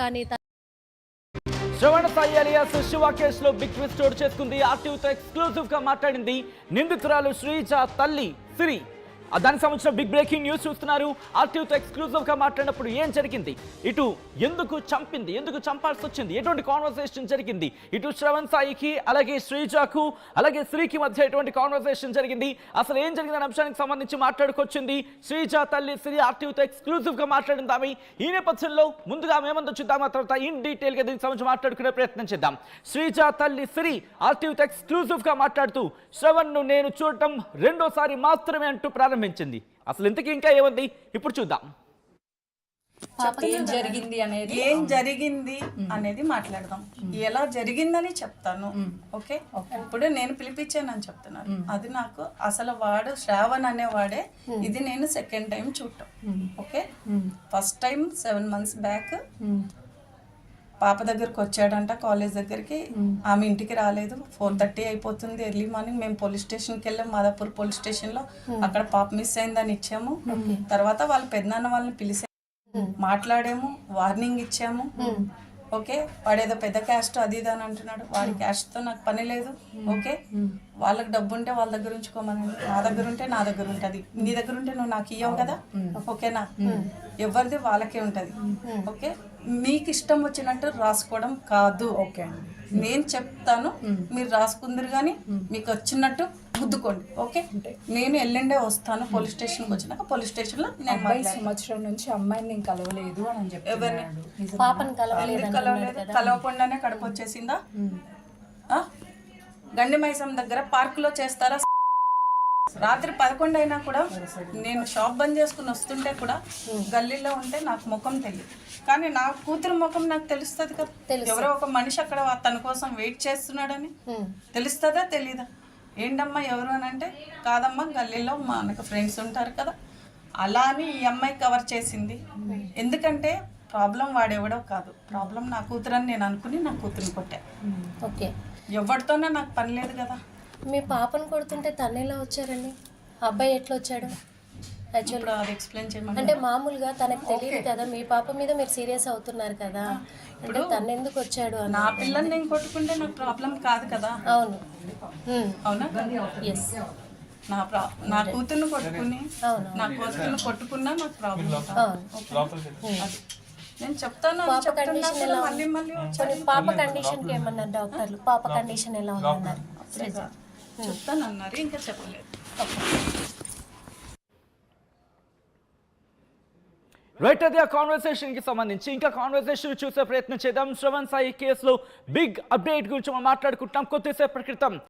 కానీ శ్రవణ సాయి అలియాస్ శివ కేసులో బిగ్ ట్విస్ట్ చోటు చేసుకుంది. ఆర్టీవీతో ఎక్స్క్లూజివ్ గా మాట్లాడింది నిందితురాలు శ్రీజ తల్లి సిరి. దానికి సంబంధించిన బిగ్ బ్రేకింగ్ న్యూస్ చూస్తున్నారు. ఆర్టీవీతో ఎక్స్క్లూజివ్ గా మాట్లాడినప్పుడు ఏం జరిగింది, ఇటు ఎందుకు చంపింది, ఎందుకు చంపాల్సి వచ్చింది, ఎటువంటి కాన్వర్సేషన్ జరిగింది, ఇటు శ్రవణ్ సాయికి అలాగే శ్రీజకు అలాగే శ్రీకి మధ్య ఎటువంటి కాన్వర్సేషన్ జరిగింది, అసలు ఏం జరిగిందనే అంశానికి సంబంధించి మాట్లాడుకొచ్చింది శ్రీజ తల్లి సిరి. ఆర్టీవీతో ఎక్స్క్లూజివ్ గా మాట్లాడింది ఆమె. ఈ నేపథ్యంలో ముందుగా మేమంతా చూద్దాం, ఆ తర్వాత ఇన్ డీటెయిల్ గా దీనికి సంబంధించి మాట్లాడుకునే ప్రయత్నం చేద్దాం. శ్రీజ తల్లి సిరి ఆర్టీవీతో ఎక్స్క్లూజివ్ గా మాట్లాడుతూ శ్రవణ్ ను నేను చూడటం రెండోసారి మాత్రమే అంటూ ప్రారంభించింది. అసలు ఇంతకీ ఇంకా ఏముంది ఇప్పుడు చూద్దాం. ఏం జరిగింది అనేది మాట్లాడదాం. ఎలా జరిగిందని చెప్తాను. ఓకే, ఇప్పుడు నేను పిలిపించానని చెప్తున్నాను. అది నాకు అసలు వాడు శ్రావణ్ అనేవాడే. ఇది నేను సెకండ్ టైం చూడటం. Okay, first time 7 months back పాప దగ్గరకు వచ్చాడంట, కాలేజ్ దగ్గరికి. ఆమె ఇంటికి రాలేదు. 4:30 అయిపోతుంది, ఎర్లీ మార్నింగ్. మేము పోలీస్ స్టేషన్కి వెళ్ళాము, మాదాపూర్ పోలీస్ స్టేషన్లో. అక్కడ పాప మిస్ అయిందని ఇచ్చాము. తర్వాత వాళ్ళ పెద్దనాన్న వాళ్ళని పిలిచాము, మాట్లాడాము, వార్నింగ్ ఇచ్చాము. ఓకే, వాడేదో పెద్ద క్యాస్ట్ అది ఇది అని అంటున్నాడు. వాడి క్యాస్ట్తో నాకు పని లేదు. ఓకే, వాళ్ళకి డబ్బు ఉంటే వాళ్ళ దగ్గర ఉంచుకోమని, నా దగ్గర ఉంటే నా దగ్గర ఉంటుంది. నీ దగ్గర ఉంటే నువ్వు నాకు ఇవ్వవు కదా. ఓకేనా, ఎవరిది వాళ్ళకే ఉంటుంది. ఓకే, మీకు ఇష్టం వచ్చినట్టు రాసుకోవడం కాదు. ఓకే, నేను చెప్తాను, మీరు రాసుకుందరు కానీ మీకు వచ్చినట్టు గుద్దుకోండి. ఓకే, నేను ఎల్లుండే వస్తాను. పోలీస్ స్టేషన్కి వచ్చినాక పోలీస్ స్టేషన్లో నేను సంవత్సరం నుంచి అమ్మాయిని నేను కలవలేదు అని చెప్పి ఎవరిని పాపను కలవలేదు. కలవకుండానే కడుపు వచ్చేసిందా? గండి మైసం దగ్గర పార్కులో చేస్తారా? రాత్రి 11 అయినా కూడా నేను షాప్ బంద్ చేసుకుని వస్తుంటే కూడా గల్లీలో ఉంటే నాకు ముఖం తెలియదు, కానీ నా కూతురు ముఖం నాకు తెలుస్తుంది కదా. ఎవరో ఒక మనిషి అక్కడ తన కోసం వెయిట్ చేస్తున్నాడని తెలుస్తుందా తెలీదా? ఏంటమ్మా ఎవరు అని అంటే, కాదమ్మా గల్లీలో మనకు ఫ్రెండ్స్ ఉంటారు కదా. అలా అని ఈ అమ్మాయి కవర్ చేసింది. ఎందుకంటే ప్రాబ్లం వాడెవడో కాదు, ప్రాబ్లం నా కూతురు అని నేను అనుకుని నా కూతురుని కొట్టా. ఓకే, ఎవరితోనే నాకు పని లేదు కదా. మీ పాపను కొడుతుంటే తను ఎలా వచ్చారండి? అబ్బాయి ఎట్లా వచ్చాడు? యాక్చువల్గా అది ఎక్స్ప్లెయిన్ చేయమని. అంటే మామూలుగా తనకు తెలియదు కదా, మీ పాప మీద మీరు సీరియస్ అవుతున్నారు కదా, అంటే తను ఎందుకు వచ్చాడు అని. నా పిల్లని నేను కొట్టుకుంటే నాకు ప్రాబ్లం కాదు కదా. అవును, అవునా? ఎస్, నా కూతుర్ని కొట్టుకుని నా కూతుర్ని కొట్టుకున్నా నాకు ప్రాబ్లం. నేను చెప్తాను. పాప కండిషన్ ఎలా ఉంది? పాప కండిషన్కి ఏమన్నారు డాక్టర్లు? పాప కండిషన్ ఎలా ఉందన్నారు? చెప్తాను అన్నారు, ఇంకా చెప్పలేదు. రైట్, అది ఆ కాన్వర్సేషన్ కి సంబంధించి ఇంకా కాన్వర్సేషన్ చూసే ప్రయత్నం చేద్దాం. శ్రవణ్ సాయి కేసులో బిగ్ అప్డేట్ గురించి మనం మాట్లాడుకుంటాం. కొద్దిసేపటి క్రితం